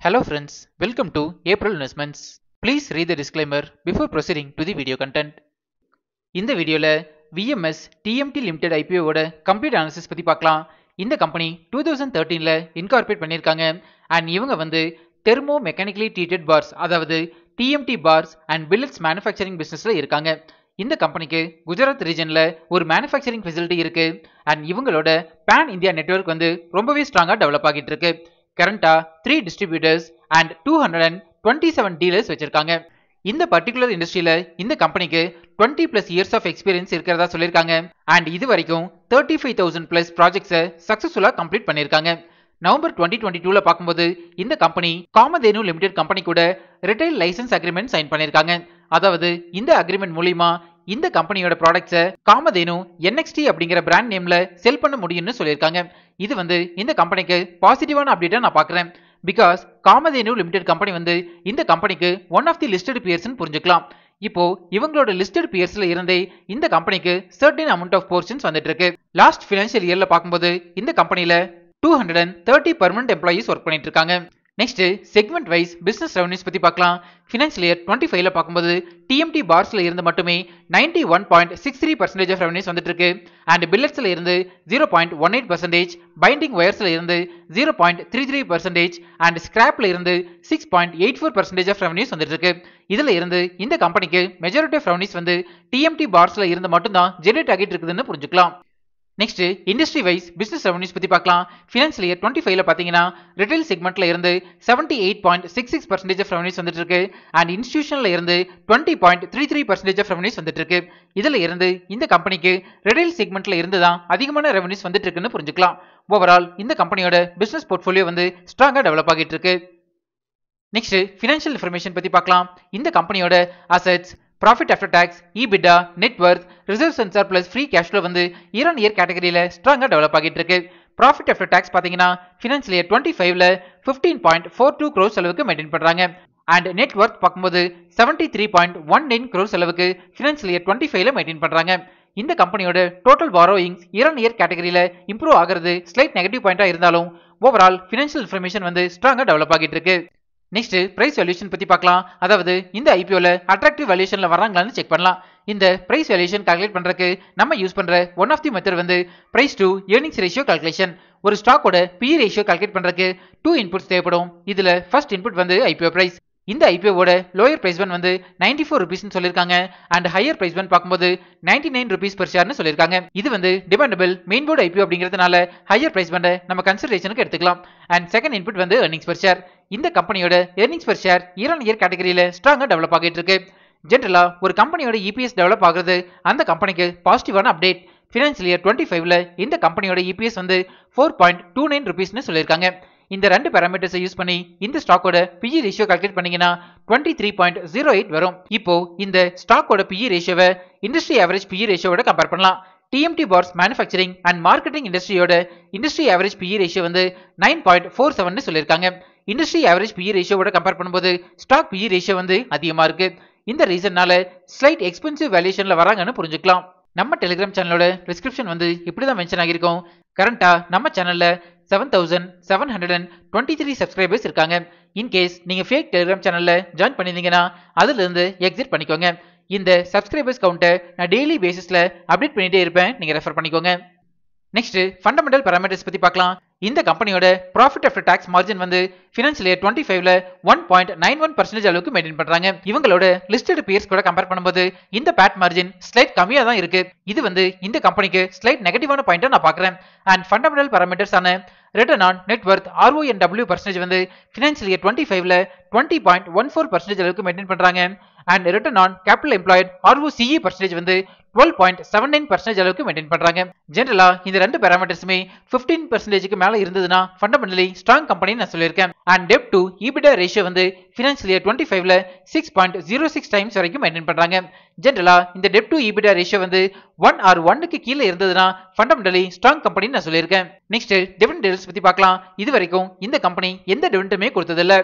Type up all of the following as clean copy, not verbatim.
Hello friends, welcome to April Investments. Please read the disclaimer before proceeding to the video content. இந்த வீடியோல VMS TMT Limited IPO ஓட complete analysis பத்தி பார்க்கலாம். இந்த company 2013ல incorporate பண்ணிருக்காங்க and இவங்க வந்து தெர்மோ மெக்கானிக்கலி ட்ரீட்டட் பார்ஸ் அதாவது TMT bars and billets manufacturing பிசினஸ்ல இருக்காங்க. இந்த கம்பெனிக்கு குஜராத் ரீஜன்ல ஒரு மேனுஃபேக்சரிங் ஃபெசிலிட்டி இருக்கு அண்ட் இவங்களோட பேன் இந்தியா நெட்வொர்க் வந்து ரொம்பவே ஸ்ட்ராங்கா டெவலப் ஆகிட்டு இருக்கு. கரண்டா 3 டிஸ்ட்ரிபியூட்டர்ஸ் அண்ட் 227 டீலர்ஸ் வச்சிருக்காங்க. இந்த பர்டிகுலர் இண்டஸ்ட்ரியில இந்த கம்பெனிக்கு 20+ இயர்ஸ் ஆஃப் எக்ஸ்பீரியன்ஸ் இருக்கிறதா சொல்லியிருக்காங்க அண்ட் இது வரைக்கும் 35,000+ ப்ராஜெக்ட்ஸை சக்சஸ்ஃபுல்லா கம்ப்ளீட் பண்ணியிருக்காங்க. நவம்பர் 2022ல பார்க்கும்போது இந்த கம்பெனி காமதேனு லிமிடெட் கம்பெனி கூட ரிட்டைல் லைசன்ஸ் அக்ரிமெண்ட் சைன் பண்ணியிருக்காங்க. அதாவது இந்த அக்ரிமெண்ட் மூலியமா இந்த கம்பெனியோட ப்ராடக்ட்ஸை காமதேனு NXT அப்படிங்கிற பிராண்ட் நேம்ல செல் பண்ண முடியும்னு சொல்லியிருக்காங்க. இது வந்து இந்த கம்பெனிக்கு பாசிட்டிவான அப்டேட்டா நான் பார்க்குறேன். பிகாஸ் காமதேனு லிமிடெட் கம்பெனி வந்து இந்த கம்பெனிக்கு ஒன் ஆஃப் தி லிஸ்டட் பியர்ஸ்னு புரிஞ்சுக்கலாம். இப்போ இவங்களோட லிஸ்டட் பியர்ஸ்ல இருந்தே இந்த கம்பெனிக்கு சர்டன் அமௌண்ட் ஆஃப் போர்ஷன்ஸ் வந்துட்டு இருக்கு. லாஸ்ட் ஃபினான்ஷியல் இயர்ல பார்க்கும்போது இந்த கம்பெனில 230 பர்மனன்ட் எம்ப்ளாயீஸ் ஒர்க் பண்ணிட்டு இருக்காங்க. Next segment wise business revenues பத்தி பார்க்கலாம். ஃபினான்ஷியல் இயர் 25ல பார்க்கும்போது TMT பார்ஸ்ல இருந்து மட்டுமே 91.63% ஆஃப் ரெவன்யூஸ் வந்துட்டு இருக்கு அண்ட் பில்லட்ஸ்ல இருந்து 0.18%, பைண்டிங் வயர்ஸ்ல இருந்து 0.33% அண்ட் ஸ்கிராப்ல இருந்து 6.84% ஆஃப் ரெவன்யூஸ் வந்துட்டு இருக்கு. இதுல இருந்து இந்த கம்பெனிக்கு மெஜாரிட்டி ஆஃப் ரெவன்யூஸ் வந்து TMT பார்ஸ்ல இருந்து மட்டும் தான் ஜெனரேட் ஆகிட்டு இருக்குதுன்னு புரிஞ்சுக்கலாம். Next industry wise business revenues பத்தி பார்க்கலாம். ஃபினான்ஷியல் இயர் 25ல பாத்தீங்கன்னா ரிட்டைல் செக்மெண்ட்ல இருந்து 78.66% ஆஃப் ரெவன்யூஸ் வந்துட்டு இருக்கு அண்ட் இன்ஸ்டிடியூஷன்ல இருந்து 20.33% ஆஃப் ரெவன்யூஸ் வந்துட்டு இருக்கு. இதுல இருந்து இந்த கம்பெனிக்கு ரிட்டைல் செக்மெண்ட்ல இருந்து தான் அதிகமான ரெவன்யூஸ் வந்துட்டு இருக்குன்னு புரிஞ்சுக்கலாம். ஓவரால் இந்த கம்பெனியோட பிசினஸ் போர்ட்ஃபோலியோ வந்து ஸ்ட்ராங்கா டெவலப் ஆகிட்டு இருக்கு. நெக்ஸ்ட் ஃபினான்ஷியல் இன்ஃபர்மேஷன் பத்தி பார்க்கலாம். இந்த கம்பெனியோட assets, profit after tax, EBITDA, net worth, reserves and surplus, free cash flow வந்து இயர் ஆன் இயர் கேட்டகரியில ஸ்ட்ராங்கா டெவலப் ஆகிட்டு இருக்கு. ப்ராஃபிட் ஆஃப்டர் டாக்ஸ் பாத்தீங்கன்னா ஃபினான்ஷியல் இயர் 25ல 15.42 crores அளவுக்கு மெயின்டைன் பண்றாங்க அண்ட் நெட் வர்த் பார்க்கும்போது 73.19 crores அளவுக்கு ஃபினான்ஷியல் இயர் 25ல மெயின்டைன் பண்றாங்க. இந்த கம்பெனியோட total borrowings year on year கேட்டகரியில இம்ப்ரூவ் ஆகிறது ஸ்லைட் நெகட்டிவ் பாயிண்டா இருந்தாலும் ஓவரால் ஃபினான்ஷியல் இன்ஃபர்மேஷன் வந்து ஸ்ட்ராங்கா டெவலப் ஆகிட்டு இருக்கு. நெக்ஸ்ட் பிரைஸ் வேல்யூஷன் பத்தி பார்க்கலாம். அதாவது இந்த ஐபிஓல அட்ராக்டிவ் வேல்யூஷன்ல வராங்களான்னு செக் பண்ணலாம். இந்த பிரைஸ் வேல்யூஷன் கால்குலேட் பண்றதுக்கு நம்ம யூஸ் பண்ற ஒன் ஆஃப் தி மெத்தட் வந்து price to earnings ratio calculation. ஒரு ஸ்டாக்கோட PE ரேஷியோ கால்குலேட் பண்றதுக்கு 2 இன்புட்ஸ் தேவைப்படும். இதுல ஃபர்ஸ்ட் இன்புட் வந்து ஐபிஓ பிரைஸ். இந்த ஐபிஓவோட லோயர் பிரைஸ் ஒன் வந்து 94 rupees சொல்லியிருக்காங்க அண்ட் ஹையர் பிரைஸ் ஒன் பார்க்கும்போது 99 rupees per share சொல்லியிருக்காங்க. இது வந்து டிபெண்டபிள் மெயின் போர்டு ஐபிஓ அப்படிங்கிறதுனால ஹையர் பிரைஸ் ஒன்னை நம்ம கன்சிடரேஷனுக்கு எடுத்துக்கலாம். அண்ட் செகண்ட் இன்புட் வந்து earnings per share. இந்த கம்பெனியோட earnings per share year on year கேட்டகரியில ஸ்ட்ராங்கா டெவலப் ஆகிட்டு இருக்கு. ஜென்ரலா ஒரு கம்பெனியோட EPS டெவலப் ஆகுறது அந்த கம்பெனிக்கு பாசிட்டிவான அப்டேட். ஃபினான்ஷியல் இயர் 25ல இந்த கம்பெனியோட EPS வந்து 4.29 rupeesனு சொல்லியிருக்காங்க. இந்த ரெண்டு பாராமீட்டர்ஸை யூஸ் பண்ணி இந்த ஸ்டாக்கோட PE ரேஷியோ கால்குலேட் பண்ணீங்கன்னா 23.08 வரும். இப்போ இந்த ஸ்டாக்கோட PE ரேஷியோவை இண்டஸ்ட்ரி ஆவரேஜ் PE ரேஷியோட கம்பேர் பண்ணலாம். TMT bars manufacturing and marketing இண்டஸ்ட்ரியோட இண்டஸ்ட்ரி ஆவரேஜ் PE ரேஷியோ வந்து 9.47 சொல்லியிருக்காங்க. இண்டஸ்ட்ரி ஆவரேஜ் PE ரேஷியோட கம்பேர் பண்ணும்போது ஸ்டாக் PE ரேஷியோ வந்து அதிகமா இருக்கு. இந்த ரீசன்னால ஸ்லைட் எக்ஸ்பென்சிவ் வேல்யூஷன்ல வராங்கன்னு புரிஞ்சுக்கலாம். நம்ம டெலிகிராம் சேனலோட டிஸ்கிரிப்ஷன் வந்து இப்படிதான் மென்ஷன் ஆகிருக்கும். கரண்டா நம்ம சேனல்ல 7,723 சப்ஸ்கிரைபர்ஸ் இருக்காங்க. இன்கேஸ் நீங்க ஃபேக் டெலிகிராம் சேனல்ல ஜாயின் பண்ணிருந்தீங்கன்னா அதுல இருந்து எக்ஸிட் பண்ணிக்கோங்க. இந்த சப்ஸ்கிரைபர்ஸ் கவுண்ட்டை நான் டெய்லி பேசிஸ்ல அப்டேட் பண்ணிட்டே இருப்பேன், நீங்க ரெஃபர் பண்ணிக்கோங்க. நெக்ஸ்ட் ஃபண்டமெண்டல் பாராமீட்டர்ஸ் பத்தி பார்க்கலாம். இந்த கம்பெனியோட ப்ராஃபிட் ஆஃப்டர் டாக்ஸ் மார்ஜின் வந்து ஃபினான்ஷியல் இயர் 25ல 1.91% அளவுக்கு மெயின்டைன் பண்றாங்க. இவங்களோட லிஸ்டட் பியர்ஸ் கூட கம்பேர் பண்ணும்போது இந்த பேட் மார்ஜின் ஸ்லைட் கம்மியா தான் இருக்கு. இது வந்து இந்த கம்பெனிக்கு ஸ்லைட் நெகட்டிவான பாயிண்டா நான் பார்க்கறேன். அண்ட் ஃபண்டமெண்டல் பாராமீட்டர்ஸ் ஆன return on net worth RONW percentage வந்து ஃபினான்ஷியல் இயர் 25ல 20.14% அளவுக்கு மெயின்டைன் பண்றாங்க and return on capital employed ROCE percentage வந்து 12.79% அளவுக்கு மெயின்டைன் பண்றாங்க. ஜெனரலா இந்த ரெண்டு பாராமீட்டர்ஸுமே 15%க்கு மேல இருந்ததுன்னா ஃபண்டமெண்டலி ஸ்ட்ராங் கம்பெனி நான் சொல்லியிருக்கேன். And dept to EBITDA ratio வந்து ஃபினான்ஷியல் இயர் 25ல 6.06 டைம்ஸ் வரைக்கும் மெயின்டைன் பண்றாங்க. ஜெனரலா இந்த டெப்ட் டு EBITDA ரேஷியோ வந்து 1 or 1க்கு கீழே இருந்ததுன்னா ஃபண்டமெண்டலி ஸ்ட்ராங் கம்பெனி நான் சொல்லியிருக்கேன். நெக்ஸ்ட் டிவிடெண்ட் டீல்ஸ் பத்தி பார்க்கலாம். இது வரைக்கும் இந்த கம்பெனி எந்த டிவிடெண்டுமே கொடுத்ததில்ல.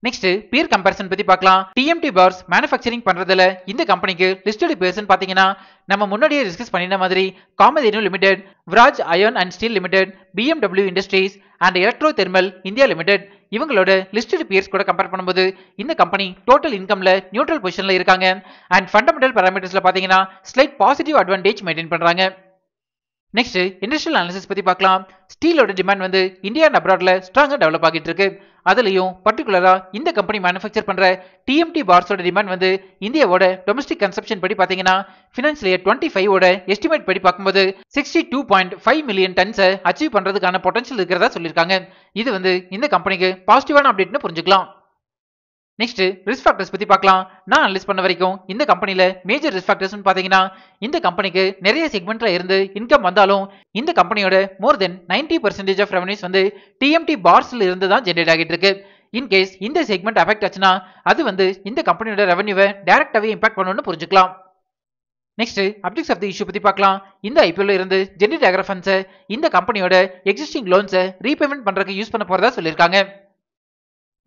நெக்ஸ்ட் பியர் கம்பேரிசன் பத்தி பார்க்கலாம். டிஎம்டி பார்ஸ் மேனுஃபேக்சரிங் பண்றதுல இந்த கம்பெனிக்கு லிஸ்டட் பேர்ஸ் பாத்தீங்கன்னா நம்ம முன்னாடியே டிஸ்கஸ் பண்ணின மாதிரி Kamdhenu limited, Viraj iron and steel limited, BMW industries and electro thermal India limited இவங்களோட லிஸ்டட் பியர்ஸ் கூட கம்பேர் பண்ணும்போது இந்த கம்பெனி டோட்டல் இன்கம்ல நியூட்ரல் பொசிஷன்ல இருக்காங்க. அண்ட் ஃபண்டமெண்டல் பாராமீட்டர்ஸ்ல பாத்தீங்கன்னா ஸ்லைட் பாசிட்டிவ் அட்வான்டேஜ் மெயின்டைன் பண்றாங்க. நெக்ஸ்ட் இண்டஸ்ட்ரியல் அனாலிசிஸ் பத்தி பார்க்கலாம். ஸ்டீலோட டிமாண்ட் வந்து இந்தியா அண்ட் அப்ராட்ல ஸ்ட்ராங்கா டெவலப் ஆகிட்டு இருக்கு. அதுலயும் பர்டிகுலரா இந்த கம்பெனி மேனுஃபேக்சர் பண்ற டிஎம்டி பார்ஸோட டிமாண்ட் வந்து இந்தியாவோட டொமஸ்டிக் கன்சப்ஷன் படி பாத்தீங்கன்னா ஃபினான்ஷியல் இயர் 25 ஓட எஸ்டிமேட் படி பார்க்கும்போது 62.5 மில்லியன் டன்ஸ் அச்சீவ் பண்றதுக்கான பொட்டன்ஷியல் இருக்கிறதா சொல்லியிருக்காங்க. இது வந்து இந்த கம்பெனிக்கு பாசிட்டிவான அப்டேட்னு புரிஞ்சுக்கலாம். நெக்ஸ்ட் ரிஸ்க் ஃபேக்டர்ஸ் பத்தி பார்க்கலாம். நான் அனலைஸ் பண்ண வரைக்கும் இந்த கம்பெனில மேஜர் ரிஸ்க் ஃபேக்டர்ஸ் பாத்தீங்கன்னா இந்த கம்பெனிக்கு நிறைய செக்மெண்ட்ல இருந்து இன்கம் வந்தாலும் இந்த கம்பெனியோட மோர் தென் 90% ஆஃப் ரெவன்யூஸ் வந்து டிஎம்டி பார்ஸ்ல இருந்து தான் ஜெனரேட் ஆகிட்டு இருக்கு. இன்கேஸ் இந்த செக்மெண்ட் அஃபெக்ட் ஆச்சுன்னா அது வந்து இந்த கம்பெனியோட ரெவன்யூவை டைரக்டாவே இம்பாக்ட் பண்ணும்னு புரிஞ்சுக்கலாம். Next objects of the issue பத்தி பார்க்கலாம். இந்த ஐபிஓல இருந்து ஜெனரேட் ஆகிற ஃபண்ட்ஸை இந்த கம்பெனியோட எக்ஸிஸ்டிங் லோன்ஸை ரீபேமெண்ட் பண்றதுக்கு யூஸ் பண்ண போறதா சொல்லியிருக்காங்க.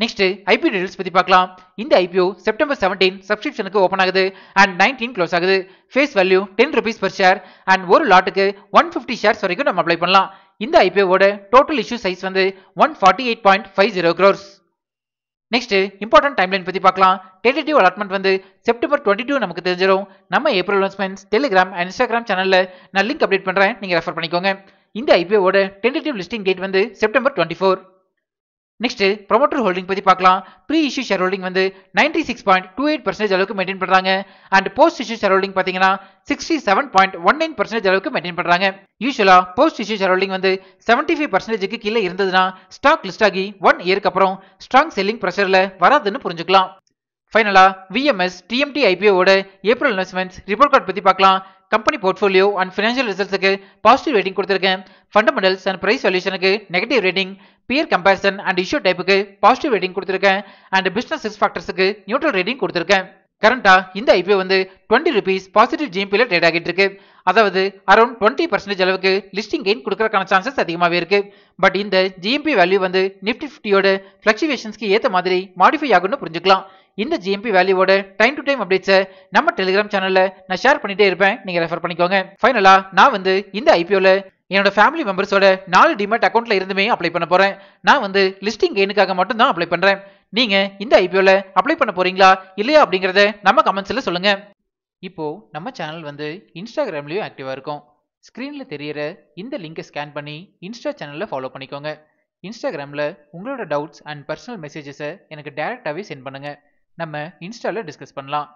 நெக்ஸ்ட் ஐபிஓ டீடைல்ஸ் பத்தி பார்க்கலாம். இந்த ஐபிஓ செப்டம்பர் 17 சப்ஸ்கிரிப்ஷனுக்கு ஓபன் ஆகுது அண்ட் 19 க்ளோஸ் ஆகுது. Face value 10 rupees per share and ஒரு லாட்டுக்கு 150 ஷேர்ஸ் வரைக்கும் நம்ம அப்ளை பண்ணலாம். இந்த ஐபிஓவோட டோட்டல் இஷ்யூ சைஸ் வந்து 148.50 crores. நெக்ஸ்ட் இம்பார்ட்டன்ட் டைம்லைன் பத்தி பார்க்கலாம். டென்டேட்டிவ் அலாட்மெண்ட் வந்து செப்டம்பர் 22 நமக்கு தெரிஞ்சிடும். நம்ம April announcements Telegram and Instagram சேனல்ல நான் லிங்க் அப்டேட் பண்றேன், நீங்க ரெஃபர் பண்ணிக்கோங்க. இந்த ஐபிஓவோட டென்டேட்டிவ் லிஸ்டிங் டேட் வந்து செப்டம்பர் 24. நெக்ஸ்ட் ப்ரொமோட்டர் ஹோல்டிங் பத்தி பார்க்கலாம். ப்ரீ இஷ்யூ ஷேர் ஹோல்டிங் வந்து 96.28% அளவுக்கு மெயின்டைன் பண்றாங்க and post issue share holding பாத்தீங்கன்னா 67.19% அளவுக்கு மெயின்டைன் பண்றாங்க. யூசுவலா போஸ்ட் இஷ்யூ ஷேர் ஹோல்டிங் வந்து 75%க்கு கீழே இருந்ததுன்னா ஸ்டாக் லிஸ்ட் ஆகி 1 இயருக்கு அப்புறம் ஸ்ட்ராங் செல்லிங் பிரஷர்ல வராதுன்னு புரிஞ்சுக்கலாம். ஃபைனலா விஎம்எஸ் டிஎம்டி ஐபிஓவோட ஏப்ரல் இன்வெஸ்ட்மெண்ட்ஸ் ரிப்போர்ட் கார்டு பத்தி பார்க்கலாம். கம்பெனி போர்ட்ஃபோலியோ அண்ட் ஃபினான்ஷியல் ரிசல்ட்ஸுக்கு பாசிட்டிவ் ரேட்டிங் கொடுத்திருக்கேன். ஃபண்டமெண்டல்ஸ் அண்ட் பிரைஸ் வேல்யூஷனுக்கு negative rating, peer comparison and issue டைப்புக்கு பாசிட்டிவ் ரேட்டிங் கொடுத்திருக்கேன் அண்ட் பிசினஸ் ரிஸ்க் ஃபேக்டர்ஸுக்கு நியூட்ரல் ரேட்டிங் கொடுத்திருக்கேன். கரண்டா இந்த ஐபிஓ வந்து 20 rupees பாசிட்டிவ் ஜிஎம்பில ட்ரேட் ஆகிட்டு இருக்கு. அதாவது அரௌண்ட் 20% அளவுக்கு லிஸ்டிங் கெயின் கொடுக்கறதுக்கான சான்சஸ் அதிகமாகவே இருக்கு. பட் இந்த ஜிஎம்பி வேல்யூ வந்து நிஃப்டி 50யோட ஃபிளக்சுவேஷன்ஸ்க்கு ஏற்ற மாதிரி மாடிஃபை ஆகும்னு புரிஞ்சுக்கலாம். இந்த ஜிஎம்பி வேல்யூவோட டைம் டு டைம் அப்டேட்ஸை நம்ம டெலிகிராம் சேனல்ல நான் ஷேர் பண்ணிட்டே இருப்பேன், நீங்க ரெஃபர் பண்ணிக்கோங்க. ஃபைனலா நான் வந்து இந்த ஐபிஓல என்னோட ஃபேமிலி மெம்பர்ஸோட 4 டிமேட் அக்கௌண்ட்ல இருந்துமே அப்ளை பண்ண போறேன். நான் வந்து லிஸ்டிங் கெயினுக்காக மட்டும் தான் அப்ளை பண்றேன். நீங்க இந்த ஐபிஓல அப்ளை பண்ண போறீங்களா இல்லையா அப்படிங்கறத நம்ம கமெண்ட்ஸ்ல சொல்லுங்க. இப்போ நம்ம சேனல் வந்து இன்ஸ்டாகிராம்லயும் ஆக்டிவா இருக்கும். ஸ்கிரீன்ல தெரியற இந்த லிங்கை ஸ்கேன் பண்ணி இன்ஸ்டா சேனல்ல ஃபாலோ பண்ணிக்கோங்க. இன்ஸ்டாகிராம்ல உங்களோட டவுட்ஸ் அண்ட் பர்சனல் மெசேஜஸை எனக்கு டைரக்டாவே சென்ட் பண்ணுங்க. நம்ம இன்ஸ்டால டிஸ்கஸ் பண்ணலாம்.